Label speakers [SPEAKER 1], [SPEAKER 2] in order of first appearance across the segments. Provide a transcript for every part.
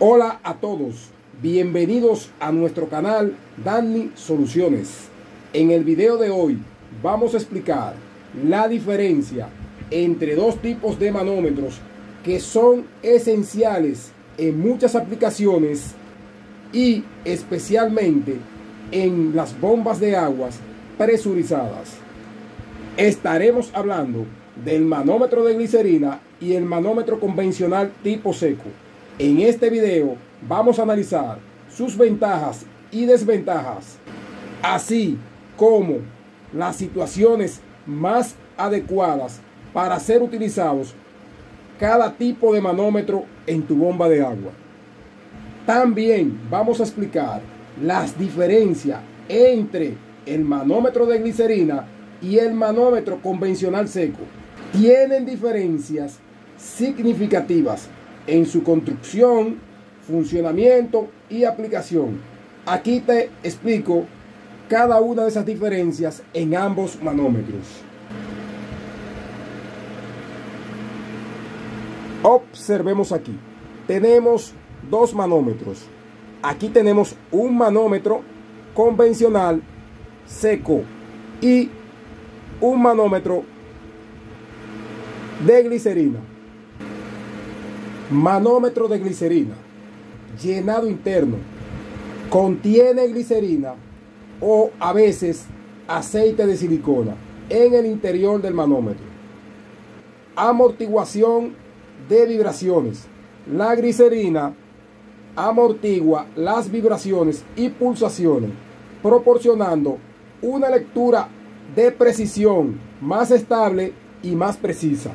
[SPEAKER 1] Hola a todos, bienvenidos a nuestro canal Danny Soluciones. En el video de hoy vamos a explicar la diferencia entre dos tipos de manómetros que son esenciales en muchas aplicaciones y especialmente en las bombas de aguas presurizadas. Estaremos hablando del manómetro de glicerina y el manómetro convencional tipo seco. En este video vamos a analizar sus ventajas y desventajas, así como las situaciones más adecuadas para ser utilizados cada tipo de manómetro en tu bomba de agua. También vamos a explicar las diferencias entre el manómetro de glicerina y el manómetro convencional seco. Tienen diferencias significativas en su construcción, funcionamiento y aplicación. Aquí te explico cada una de esas diferencias en ambos manómetros. Observemos aquí. Tenemos dos manómetros. Aquí tenemos un manómetro convencional seco y un manómetro de glicerina. Manómetro de glicerina, llenado interno, contiene glicerina o a veces aceite de silicona en el interior del manómetro. Amortiguación de vibraciones. La glicerina amortigua las vibraciones y pulsaciones, proporcionando una lectura de precisión más estable y más precisa.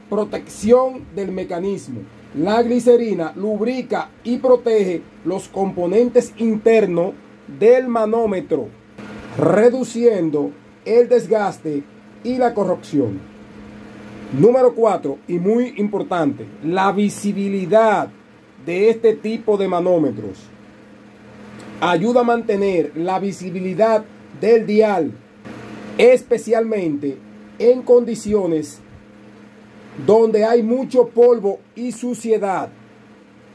[SPEAKER 1] Protección del mecanismo. La glicerina lubrica y protege los componentes internos del manómetro, reduciendo el desgaste y la corrosión. Número 4, y muy importante, la visibilidad de este tipo de manómetros. Ayuda a mantener la visibilidad del dial, especialmente en condiciones donde hay mucho polvo y suciedad.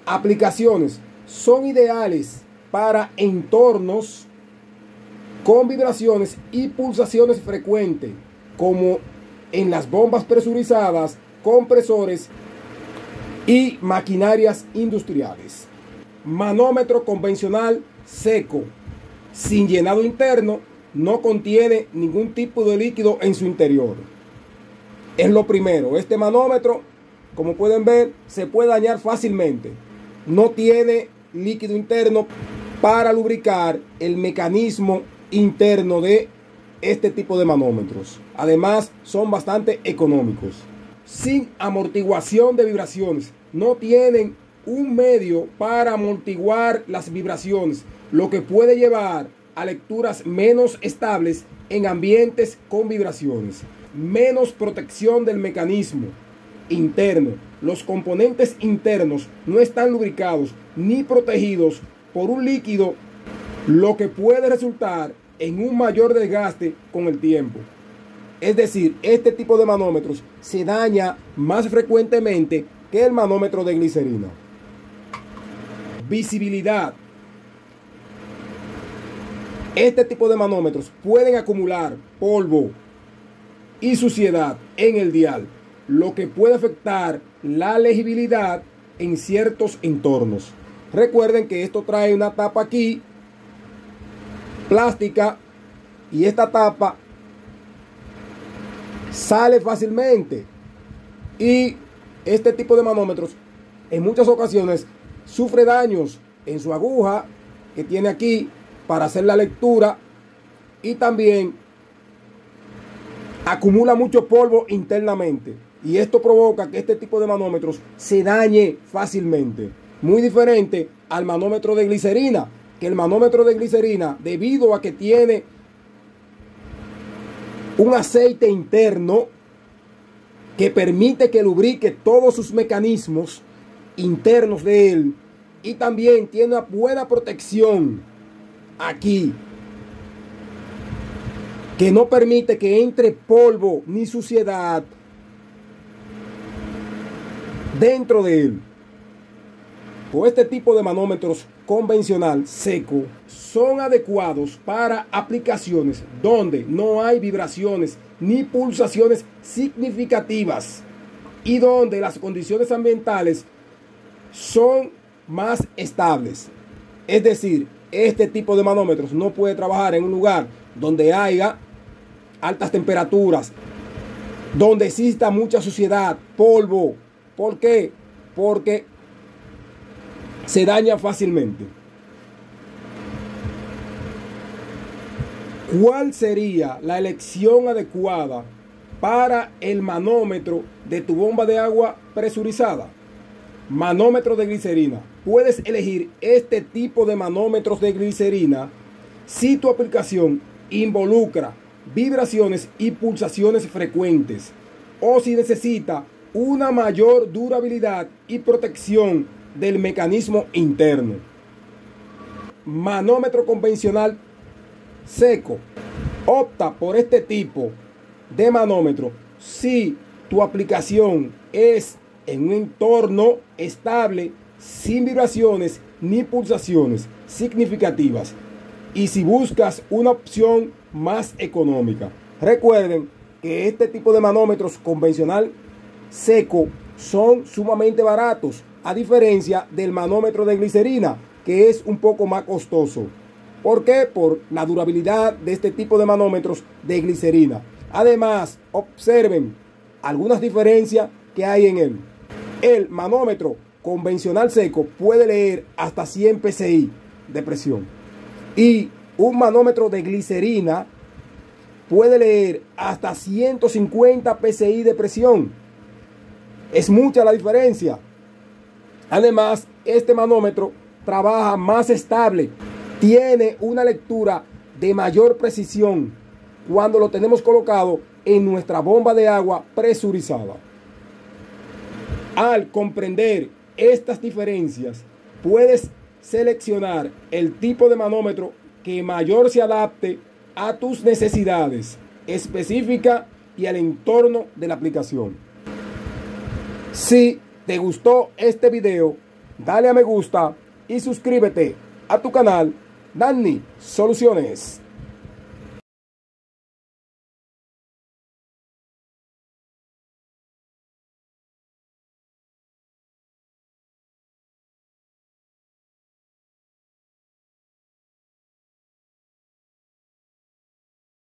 [SPEAKER 1] Aplicaciones son ideales para entornos con vibraciones y pulsaciones frecuentes, como en las bombas presurizadas, compresores y maquinarias industriales. Manómetro convencional seco, sin llenado interno, no contiene ningún tipo de líquido en su interior. Es lo primero. Este manómetro, como pueden ver, se puede dañar fácilmente. No tiene líquido interno para lubricar el mecanismo interno de este tipo de manómetros. Además, son bastante económicos. Sin amortiguación de vibraciones. No tienen un medio para amortiguar las vibraciones, lo que puede llevar a lecturas menos estables en ambientes con vibraciones. Menos protección del mecanismo interno. Los componentes internos no están lubricados ni protegidos por un líquido, lo que puede resultar en un mayor desgaste con el tiempo. Es decir, este tipo de manómetros se daña más frecuentemente que el manómetro de glicerina. Visibilidad. Este tipo de manómetros pueden acumular polvo y suciedad en el dial, lo que puede afectar la legibilidad en ciertos entornos. Recuerden que esto trae una tapa aquí, plástica, y esta tapa sale fácilmente. Y este tipo de manómetros en muchas ocasiones sufre daños en su aguja que tiene aquí para hacer la lectura, y también acumula mucho polvo internamente, y esto provoca que este tipo de manómetros se dañe fácilmente. Muy diferente al manómetro de glicerina, que el manómetro de glicerina, debido a que tiene un aceite interno que permite que lubrique todos sus mecanismos internos de él, y también tiene una buena protección aquí, que no permite que entre polvo ni suciedad dentro de él. o este tipo de manómetros convencional seco son adecuados para aplicaciones donde no hay vibraciones ni pulsaciones significativas y donde las condiciones ambientales son más estables. Es decir, este tipo de manómetros no puede trabajar en un lugar donde haya altas temperaturas, donde exista mucha suciedad, polvo. ¿Por qué? Porque se daña fácilmente. ¿Cuál sería la elección adecuada para el manómetro de tu bomba de agua presurizada? Manómetro de glicerina. Puedes elegir este tipo de manómetros de glicerina si tu aplicación involucra vibraciones y pulsaciones frecuentes, o si necesita una mayor durabilidad y protección del mecanismo interno. Manómetro convencional seco. Opta por este tipo de manómetro si tu aplicación es en un entorno estable, sin vibraciones ni pulsaciones significativas, y si buscas una opción más económica. Recuerden que este tipo de manómetros convencional seco son sumamente baratos, a diferencia del manómetro de glicerina, que es un poco más costoso. ¿Por qué? Por la durabilidad de este tipo de manómetros de glicerina. Además, observen algunas diferencias que hay en él. El manómetro convencional seco puede leer hasta 100 psi de presión, y un manómetro de glicerina puede leer hasta 150 psi de presión. Es mucha la diferencia. Además, este manómetro trabaja más estable, tiene una lectura de mayor precisión cuando lo tenemos colocado en nuestra bomba de agua presurizada. Al comprender estas diferencias, puedes seleccionar el tipo de manómetro que mayor se adapte a tus necesidades específicas y al entorno de la aplicación. Si te gustó este video, dale a me gusta y suscríbete a tu canal Danny Soluciones.